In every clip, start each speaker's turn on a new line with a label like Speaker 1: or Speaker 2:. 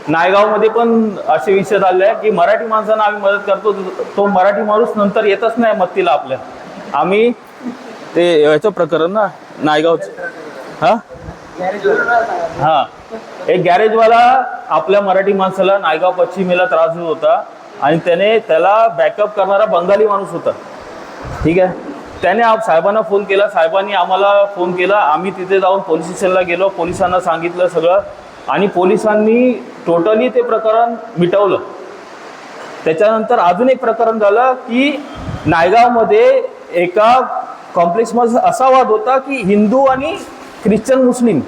Speaker 1: नायगावमध्ये पण असे विषय झाले आहे की मराठी माणसांना आम्ही मदत करतो, तो मराठी माणूस नंतर येतच नाही मदतीला आपल्या. आम्ही ते याचं प्रकरण ना नायगावचं, एक गॅरेजवाला आपल्या मराठी माणसाला नायगाव पश्चिमेला त्रास देत होता आणि त्याला बॅकअप करणारा बंगाली माणूस होता. ठीक आहे, त्याने साहेबांना फोन केला, साहेबांनी आम्हाला फोन केला, आम्ही तिथे जाऊन पोलीस स्टेशनला गेलो, पोलिसांना सांगितलं सगळं आणि पोलिसांनी टोटली ते प्रकरण मिटवलं. त्याच्यानंतर अजून एक प्रकरण झालं की नायगावमध्ये एका कॉम्प्लेक्समध्ये असा वाद होता की हिंदू आणि ख्रिश्चन मुस्लिम,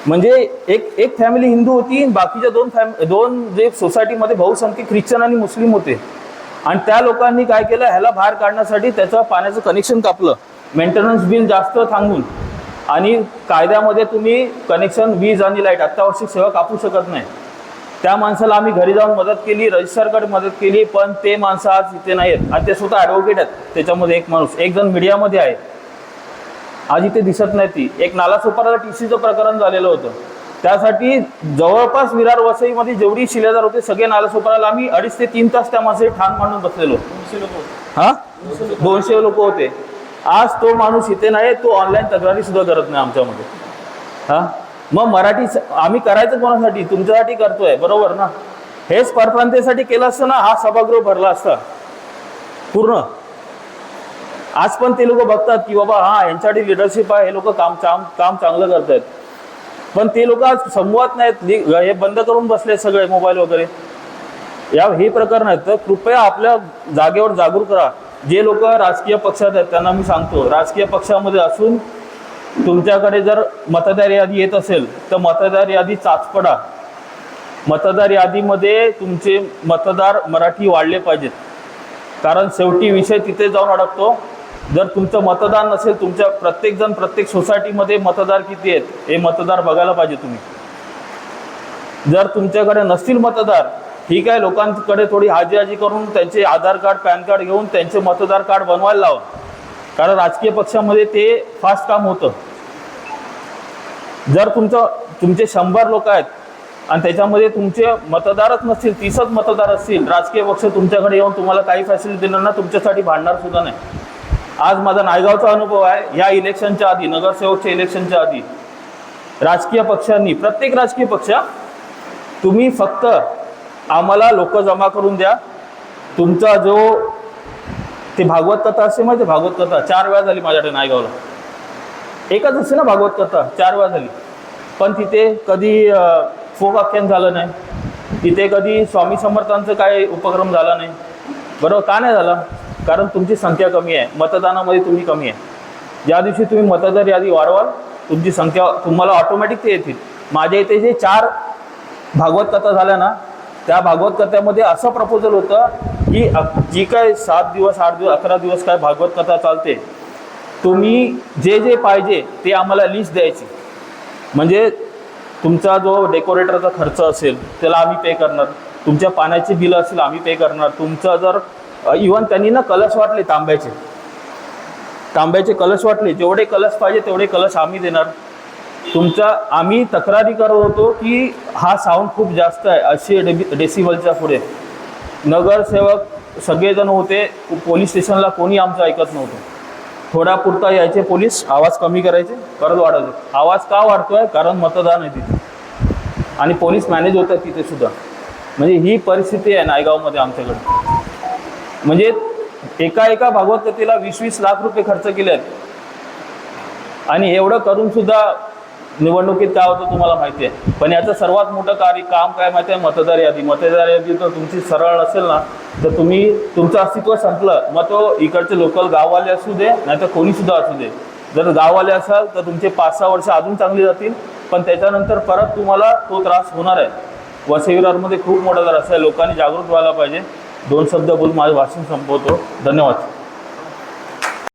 Speaker 1: म्हणजे एक फॅमिली हिंदू होती, बाकीच्या दोन जे सोसायटीमध्ये बहुसंख्य ख्रिश्चन आणि मुस्लिम होते. आणि त्या लोकांनी काय केलं, ह्याला बाहेर काढण्यासाठी त्याचं पाण्याचं कनेक्शन कापलं, मेंटेनन्स बिल जास्त थांबून. आणि कायद्यामध्ये तुम्ही कनेक्शन, वीज आणि लाईट, अत्यावश्यक सेवा कापू शकत नाही. त्या माणसाला आम्ही घरी जाऊन मदत केली, रजिस्ट्रारकडे मदत केली, पण ते माणसं आज इथे नाही आहेत. आणि ते स्वतः ॲडव्होकेट आहेत. त्याच्यामध्ये एक माणूस, एक जण मीडियामध्ये आहे, आज इथे दिसत नाही. ती एक नालासोपाराला TCचं प्रकरण झालेलं होतं, त्यासाठी जवळपास विरार वसईमध्ये जेवढी शिलेदार होते सगळे नालासोपाराला आम्ही 2.5 ते 3 तास त्या माणसाची ठाण मांडून बसलेलो. 200 लोक होते. आज तो माणूस इथे नाही, तो ऑनलाईन तक्रारी सुद्धा करत नाही आमच्यामध्ये. मग मराठी आम्ही करायचं कोणासाठी? तुमच्यासाठी करतोय, बरोबर ना? हेच परप्रांतीयसाठी केलं असतं ना, हा सभागृह भरला असता पूर्ण. आज पण ते लोक बघतात की बाबा यांच्यासाठी लिडरशिप आहे, हे लोक काम चांगलं करतायत, पण ते लोक आज संवाद नाहीत, हे बंद करून बसले सगळे मोबाईल वगैरे. हे प्रकरण आहेत. तर कृपया आपल्या जागेवर जागरूक राहा. जे लोक राजकीय पक्षात आहेत त्यांना मी सांगतो, राजकीय पक्षामध्ये असून तुमच्याकडे जर मतदार यादी येत असेल तर मतदार यादी चाचपडा. मतदार यादीमध्ये तुमचे मतदार मराठी वाढले पाहिजेत, कारण शेवटी विषय तिथे जाऊन अडकतो. जर तुमचं मतदान नसेल, तुमच्या प्रत्येक सोसायटीमध्ये मतदार किती आहेत हे मतदार बघायला पाहिजे तुम्ही. जर तुमच्याकडे नसतील मतदार, ठीक आहे, लोकांकडे थोडी हाजी करून त्यांचे आधार कार्ड, पॅन कार्ड घेऊन त्यांचे मतदार कार्ड बनवायला लावा, कारण राजकीय पक्षामध्ये ते फास्ट काम होतं. जर तुमचे 100 लोक आहेत आणि त्याच्यामध्ये तुमचे मतदारच नसतील, 30च मतदार असतील, राजकीय पक्ष तुमच्याकडे येऊन तुम्हाला काही फॅसिलिटी देणार ना, तुमच्यासाठी भांडणार सुद्धा नाही. आज माझा नायगावचा अनुभव आहे. या इलेक्शनच्या आधी, नगरसेवकच्या इलेक्शनच्या आधी, राजकीय पक्षांनी, प्रत्येक राजकीय पक्ष, तुम्ही फक्त आम्हाला लोक जमा करून द्या. तुमचा जो ते भागवत कथा असते माहिती, भागवत कथा 4 वेळा झाली माझ्याकडे नायगावला. एकच असते ना भागवत कथा, 4 वेळा झाली, पण तिथे कधी फोक आख्यान झालं नाही, तिथे कधी स्वामी समर्थांचं काय उपक्रम झाला नाही. बरोबर, का नाही झाला? कारण तुमची संख्या कमी आहे, मतदानामध्ये तुम्ही कमी आहे. ज्या दिवशी तुम्ही मतदार यादी वाढवाल, तुमची संख्या, तुम्हाला ऑटोमॅटिक ते येतील. माझ्या इथे जे 4 भागवत कथा झाल्या ना, त्या भागवत कथेमध्ये असं प्रपोजल होतं की जी काय 7 दिवस, 8 दिवस, 11 दिवस काय भागवत कथा चालते, तुम्ही जे पाहिजे ते आम्हाला लिस्ट द्यायची. म्हणजे तुमचा जो डेकोरेटरचा खर्च असेल त्याला आम्ही पे करणार, तुमच्या पाण्याची बिलं असेल आम्ही पे करणार, तुमचं जर इवन त्यांनी ना कलश वाटले, तांब्याचे कलश वाटले, जेवढे कलश पाहिजे तेवढे कलश आम्ही देणार. आम्ही तक्रारी करत होतो की हा साऊंड खूप जास्त आहे, 80 डेसिबलच्या पुढे. नगरसेवक सगळेजण होते, पोलीस स्टेशनला कोणी आमचं ऐकत नव्हतं. थोड्या पुरता यायचे पोलीस, आवाज कमी करायचे, परत वाढवते. आवाज का वाढतोय? कारण मतदान आहे तिथे आणि पोलीस मॅनेज होतात तिथे सुद्धा. म्हणजे ही परिस्थिती आहे नायगावमध्ये आमच्याकडे. म्हणजे एका भागवत कथेला 20-20 लाख रुपये खर्च केले आहेत आणि एवढं करून सुद्धा निवडणुकीत काय होतं तुम्हाला माहिती आहे. पण याचं सर्वात मोठं काम काय माहिती आहे? मतदार यादी. मतदार यादी तर तुमची सरळ नसेल ना, तर तुमचं अस्तित्व संपलं. मग तो इकडचे लोकल गाववाले असू दे, नाही तर कोणी सुद्धा असू दे. जर गाववाले असाल तर तुमचे 5-6 वर्ष अजून चांगली जातील, पण त्याच्यानंतर परत तुम्हाला तो त्रास होणार आहे. वसई विरारमध्ये खूप मोठा त्रास आहे. लोकांनी जागृत व्हायला पाहिजे. 2 शब्द बोलून माझं भाषण संपवतो. धन्यवाद.